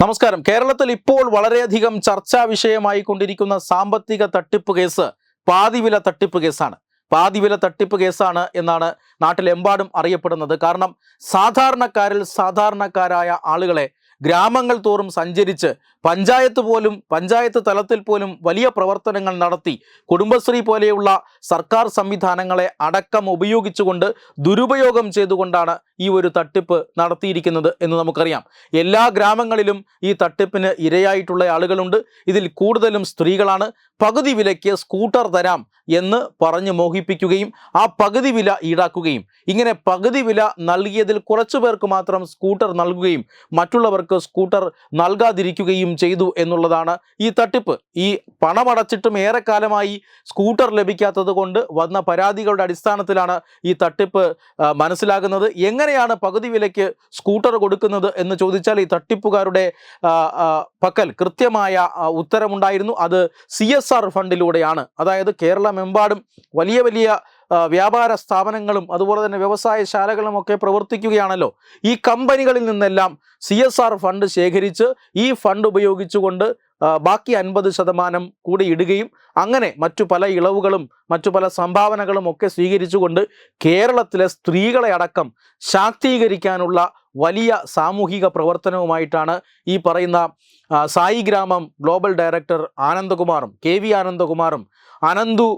നമസ്കാരം. കേരളത്തിൽ ഇപ്പോൾ വളരെയധികം ചർച്ചാ വിഷയമായി കൊണ്ടിരിക്കുന്ന സാമ്പത്തിക തട്ടിപ്പ് കേസ് പാതിവില തട്ടിപ്പ് കേസാണ്. പാതിവില തട്ടിപ്പ് കേസാണ് എന്നാണ് നാട്ടിലെമ്പാടും അറിയപ്പെടുന്നത്. കാരണം സാധാരണക്കാരായ ആളുകളെ ഗ്രാമങ്ങൾ തോറും സഞ്ചരിച്ച് പഞ്ചായത്ത് തലത്തിൽ പോലും വലിയ പ്രവർത്തനങ്ങൾ നടത്തി കുടുംബശ്രീ പോലെയുള്ള സർക്കാർ സംവിധാനങ്ങളെ അടക്കം ഉപയോഗിച്ചുകൊണ്ട് ദുരുപയോഗം ചെയ്തുകൊണ്ടാണ് ഈ ഒരു തട്ടിപ്പ് നടത്തിയിരിക്കുന്നത് എന്ന് നമുക്കറിയാം. എല്ലാ ഗ്രാമങ്ങളിലും ഈ തട്ടിപ്പിന് ഇരയായിട്ടുള്ള ആളുകളുണ്ട്. ഇതിൽ കൂടുതലും സ്ത്രീകളാണ്. പകുതി വിലയ്ക്ക് സ്കൂട്ടർ തരാം എന്ന് പറഞ്ഞ് മോഹിപ്പിക്കുകയും ആ പകുതി വില ഈടാക്കുകയും, ഇങ്ങനെ പകുതി വില നൽകിയതിൽ കുറച്ചു പേർക്ക് മാത്രം സ്കൂട്ടർ നൽകുകയും മറ്റുള്ളവർക്ക് സ്കൂട്ടർ നൽകാതിരിക്കുകയും ചെയ്തു എന്നുള്ളതാണ് ഈ തട്ടിപ്പ്. ഈ പണമടച്ചിട്ടും ഏറെക്കാലമായി സ്കൂട്ടർ ലഭിക്കാത്തത് കൊണ്ട് വന്ന പരാതികളുടെ അടിസ്ഥാനത്തിലാണ് ഈ തട്ടിപ്പ് മനസ്സിലാകുന്നത്. എങ്ങനെയാണ് പകുതി വിലയ്ക്ക് സ്കൂട്ടർ കൊടുക്കുന്നത് എന്ന് ചോദിച്ചാൽ ഈ തട്ടിപ്പുകാരുടെ പക്കൽ കൃത്യമായ ഉത്തരമുണ്ടായിരുന്നു. അത് CSR ഫണ്ടിലൂടെയാണ്. അതായത് കേരളമെമ്പാടും വലിയ വലിയ വ്യാപാര സ്ഥാപനങ്ങളും അതുപോലെ തന്നെ വ്യവസായശാലകളും ഒക്കെ പ്രവർത്തിക്കുകയാണല്ലോ. ഈ കമ്പനികളിൽ നിന്നെല്ലാം CSR ഫണ്ട് ശേഖരിച്ച് ഈ ഫണ്ട് ഉപയോഗിച്ചുകൊണ്ട് ബാക്കി 50% കൂടി ഇടുകയും അങ്ങനെ മറ്റു പല ഇളവുകളും മറ്റു പല സംഭാവനകളും ഒക്കെ സ്വീകരിച്ചുകൊണ്ട് കേരളത്തിലെ സ്ത്രീകളെ അടക്കം ശാക്തീകരിക്കാനുള്ള വലിയ സാമൂഹിക പ്രവർത്തനവുമായിട്ടാണ് ഈ പറയുന്ന സായി ഗ്രാമം ഗ്ലോബൽ ഡയറക്ടർ ആനന്ദകുമാറും KV ആനന്ദകുമാറും അനന്തു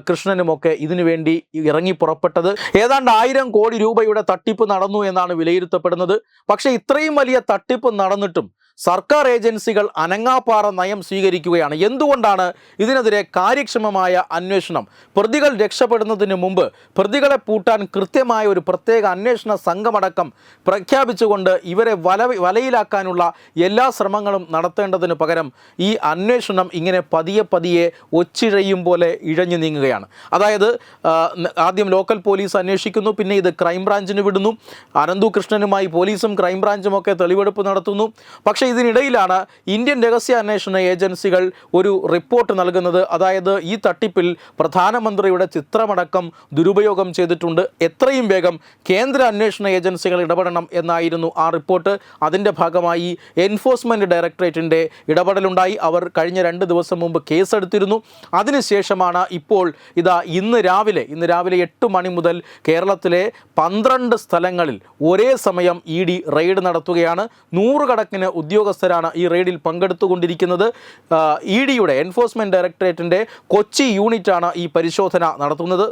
കൃഷ്ണനുമൊക്കെ ഇതിനു വേണ്ടി ഇറങ്ങി പുറപ്പെട്ടത്. ഏതാണ്ട് 1000 കോടി രൂപയുടെ തട്ടിപ്പ് നടന്നു എന്നാണ് വിലയിരുത്തപ്പെടുന്നത്. പക്ഷേ ഇത്രയും വലിയ തട്ടിപ്പ് നടന്നിട്ടും സർക്കാർ ഏജൻസികൾ അനങ്ങാപ്പാറ നയം സ്വീകരിക്കുകയാണ്. എന്തുകൊണ്ടാണ്? ഇതിനെതിരെ കാര്യക്ഷമമായ അന്വേഷണം, പ്രതികൾ രക്ഷപ്പെടുന്നതിന് മുമ്പ് പ്രതികളെ പൂട്ടാൻ കൃത്യമായ ഒരു പ്രത്യേക അന്വേഷണ സംഘമടക്കം പ്രഖ്യാപിച്ചുകൊണ്ട് ഇവരെ വലയിലാക്കാനുള്ള എല്ലാ ശ്രമങ്ങളും നടത്തേണ്ടതിന് പകരം ഈ അന്വേഷണം ഇങ്ങനെ പതിയെ ഒച്ചിഴയും പോലെ ഇഴഞ്ഞു നീങ്ങുകയാണ്. അതായത് ആദ്യം ലോക്കൽ പോലീസ് അന്വേഷിക്കുന്നു, പിന്നെ ഇത് ക്രൈംബ്രാഞ്ചിന് വിടുന്നു. അനന്തു കൃഷ്ണനുമായി പോലീസും ക്രൈംബ്രാഞ്ചും ഒക്കെ തെളിവെടുപ്പ് നടത്തുന്നു. പക്ഷേ ഇതിനിടയിലാണ് ഇന്ത്യൻ രഹസ്യാന്വേഷണ ഏജൻസികൾ ഒരു റിപ്പോർട്ട് നൽകുന്നത്. അതായത് ഈ തട്ടിപ്പിൽ പ്രധാനമന്ത്രിയുടെ ചിത്രമടക്കം ദുരുപയോഗം ചെയ്തിട്ടുണ്ട്, എത്രയും വേഗം കേന്ദ്ര അന്വേഷണ ഏജൻസികൾ ഇടപെടണം എന്നായിരുന്നു ആ റിപ്പോർട്ട്. അതിൻ്റെ ഭാഗമായി എൻഫോഴ്സ്മെൻറ്റ് ഡയറക്ടറേറ്റിൻ്റെ ഇടപെടലുണ്ടായി. അവർ കഴിഞ്ഞ 2 ദിവസം മുമ്പ് കേസെടുത്തിരുന്നു. അതിനുശേഷമാണ് ഇപ്പോൾ ഇന്ന് രാവിലെ 8 മണി മുതൽ കേരളത്തിലെ 12 സ്ഥലങ്ങളിൽ ഒരേ സമയം ED റെയ്ഡ് നടത്തുകയാണ്. 100 കണക്കിന് ഉദ്യോഗസ്ഥരാണ് ഈ റെയ്ഡിൽ പങ്കെടുത്തുകൊണ്ടിരിക്കുന്നത്. EDയുടെ എൻഫോഴ്സ്മെൻറ്റ് ഡയറക്ടറേറ്റിൻ്റെ കൊച്ചി യൂണിറ്റാണ് ഈ പരിശോധന നടത്തുന്നത്.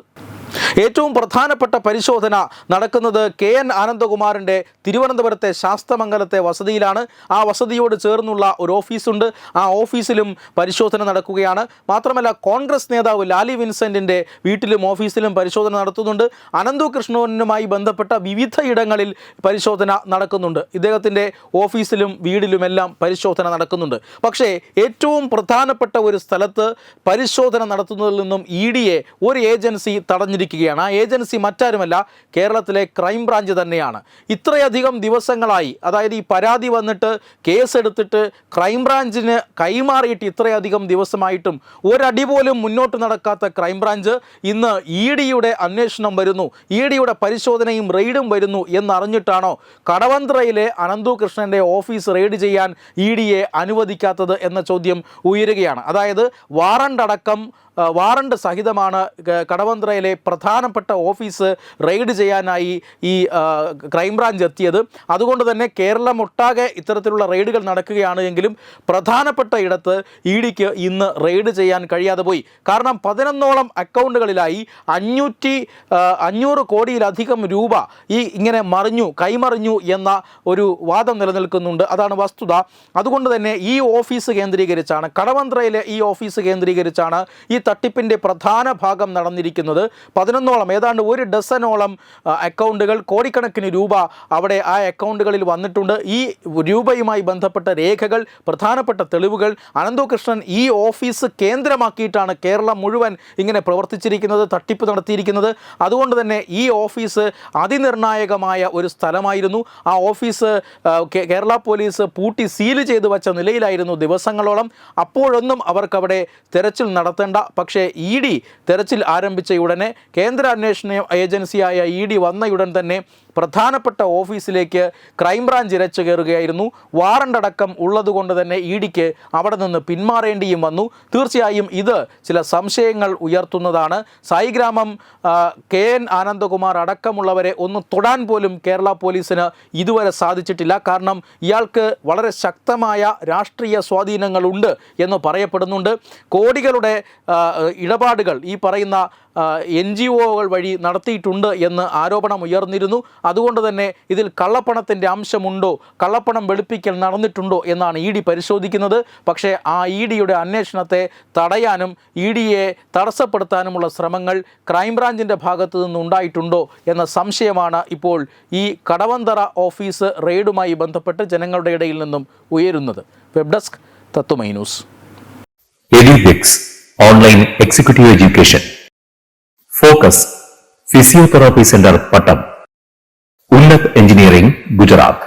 ഏറ്റവും പ്രധാനപ്പെട്ട പരിശോധന നടക്കുന്നത് KN ആനന്ദകുമാറിൻ്റെ തിരുവനന്തപുരത്തെ ശാസ്തമംഗലത്തെ വസതിയിലാണ്. ആ വസതിയോട് ചേർന്നുള്ള ഒരു ഓഫീസുണ്ട്. ആ ഓഫീസിലും പരിശോധന നടക്കുകയാണ്. മാത്രമല്ല കോൺഗ്രസ് നേതാവ് ലാലി വിൻസെൻറ്റിൻ്റെ വീട്ടിലും ഓഫീസിലും പരിശോധന നടത്തുന്നുണ്ട്. അനന്തു കൃഷ്ണനുമായി ബന്ധപ്പെട്ട വിവിധ ഇടങ്ങളിൽ പരിശോധന നടക്കുന്നുണ്ട്. ഇദ്ദേഹത്തിൻ്റെ ഓഫീസിലും വീടിലുമെല്ലാം പരിശോധന നടക്കുന്നുണ്ട്. പക്ഷേ ഏറ്റവും പ്രധാനപ്പെട്ട ഒരു സ്ഥലത്ത് പരിശോധന നടത്തുന്നതിൽ നിന്നും EDയെ ഒരു ഏജൻസി തടഞ്ഞിരിക്കുകയാണ്. ആ ഏജൻസി മറ്റാരുമല്ല, കേരളത്തിലെ ക്രൈംബ്രാഞ്ച് തന്നെയാണ്. ഇത്രയധികം ദിവസങ്ങളായി, അതായത് ഈ പരാതി വന്നിട്ട് കേസെടുത്തിട്ട് ക്രൈംബ്രാഞ്ചിന് കൈമാറിയിട്ട് ഇത്രയധികം ദിവസമായിട്ടും ഒരടി പോലും മുന്നോട്ട് നടക്കാത്ത ക്രൈംബ്രാഞ്ച് ഇന്ന് EDയുടെ അന്വേഷണം വരുന്നു, EDയുടെ പരിശോധനയും റെയ്ഡും വരുന്നു എന്നറിഞ്ഞിട്ടാണോ കടവന്ത്രയിലെ അനന്തു കൃഷ്ണൻ്റെ ഓഫീസ് റെയ്ഡ് ചെയ്യാൻ EDയെ അനുവദിക്കാത്തത് എന്ന ചോദ്യം ഉയരുകയാണ്. അതായത് വാറണ്ട് സഹിതമാണ് കടവന്ത്രയിലെ പ്രധാനപ്പെട്ട ഓഫീസ് റെയ്ഡ് ചെയ്യാനായി ഈ ക്രൈംബ്രാഞ്ച് എത്തിയത്. അതുകൊണ്ട് തന്നെ കേരളമൊട്ടാകെ ഇത്തരത്തിലുള്ള റെയ്ഡുകൾ നടക്കുകയാണ് എങ്കിലും പ്രധാനപ്പെട്ട ഇടത്ത് EDക്ക് ഇന്ന് റെയ്ഡ് ചെയ്യാൻ കഴിയാതെ പോയി. കാരണം 11ഓളം അക്കൗണ്ടുകളിലായി 500 കോടിയിലധികം രൂപ ഇങ്ങനെ കൈമറിഞ്ഞു എന്ന ഒരു വാദം നിലനിൽക്കുന്നുണ്ട്. അതാണ് വസ്തുത. അതുകൊണ്ട് തന്നെ ഈ ഓഫീസ് കേന്ദ്രീകരിച്ചാണ്, കടവന്ത്രയിലെ ഈ ഓഫീസ് കേന്ദ്രീകരിച്ചാണ് ഈ തട്ടിപ്പിൻ്റെ പ്രധാന ഭാഗം നടന്നിരിക്കുന്നത്. 11ഓളം, ഏതാണ്ട് 1 ഡസനോളം അക്കൗണ്ടുകൾ, കോടിക്കണക്കിന് രൂപ അവിടെ ആ അക്കൗണ്ടുകളിൽ വന്നിട്ടുണ്ട്. ഈ രൂപയുമായി ബന്ധപ്പെട്ട രേഖകൾ, പ്രധാനപ്പെട്ട തെളിവുകൾ, അനന്തു കൃഷ്ണൻ ഈ ഓഫീസ് കേന്ദ്രമാക്കിയിട്ടാണ് കേരളം മുഴുവൻ ഇങ്ങനെ പ്രവർത്തിച്ചിരിക്കുന്നത്, തട്ടിപ്പ് നടത്തിയിരിക്കുന്നത്. അതുകൊണ്ട് തന്നെ ഈ ഓഫീസ് അതിനിർണായകമായ ഒരു സ്ഥലമായിരുന്നു. ആ ഓഫീസ് കേരള പോലീസ് പൂട്ടി സീല് ചെയ്ത് വച്ച നിലയിലായിരുന്നു ദിവസങ്ങളോളം. അപ്പോഴൊന്നും അവർക്കവിടെ തെരച്ചിൽ നടത്തേണ്ട. പക്ഷേ ED തെരച്ചിൽ ആരംഭിച്ച ഉടനെ, കേന്ദ്ര അന്വേഷണ ഏജൻസിയായ ED വന്നയുടൻ തന്നെ പ്രധാനപ്പെട്ട ഓഫീസിലേക്ക് ക്രൈംബ്രാഞ്ച് ഇരച്ചു കയറുകയായിരുന്നു. വാറണ്ട് അടക്കം ഉള്ളതുകൊണ്ട് തന്നെ ഇഡിക്ക് അവിടെ നിന്ന് പിന്മാറേണ്ടിയും വന്നു. തീർച്ചയായും ഇത് ചില സംശയങ്ങൾ ഉയർത്തുന്നതാണ്. സായിഗ്രാമം KN ആനന്ദകുമാർ അടക്കമുള്ളവരെ ഒന്ന് തൊടാൻ പോലും കേരള പോലീസിന് ഇതുവരെ സാധിച്ചിട്ടില്ല. കാരണം ഇയാൾക്ക് വളരെ ശക്തമായ രാഷ്ട്രീയ സ്വാധീനങ്ങളുണ്ട് എന്ന് പറയപ്പെടുന്നുണ്ട്. കോടികളുടെ ഇടപാടുകൾ ഈ പറയുന്ന NGOകൾ വഴി നടത്തിയിട്ടുണ്ട് എന്ന് ആരോപണം ഉയർന്നിരുന്നു. അതുകൊണ്ട് തന്നെ ഇതിൽ കള്ളപ്പണത്തിൻ്റെ അംശമുണ്ടോ, കള്ളപ്പണം വെളുപ്പിക്കൽ നടന്നിട്ടുണ്ടോ എന്നാണ് ED പരിശോധിക്കുന്നത്. പക്ഷേ ആ EDയുടെ അന്വേഷണത്തെ തടയാനും EDയെ തടസ്സപ്പെടുത്താനുമുള്ള ശ്രമങ്ങൾ ക്രൈംബ്രാഞ്ചിൻ്റെ ഭാഗത്തു നിന്നുണ്ടായിട്ടുണ്ടോ എന്ന സംശയമാണ് ഇപ്പോൾ ഈ കടവന്തറ ഓഫീസ് റെയ്ഡുമായി ബന്ധപ്പെട്ട് ജനങ്ങളുടെ ഇടയിൽ നിന്നും ഉയരുന്നത്. Web desk Tatvamayi news. Edubix online executive education. Focus physiotherapy centre Pattom. Unnat engineering Gujarat.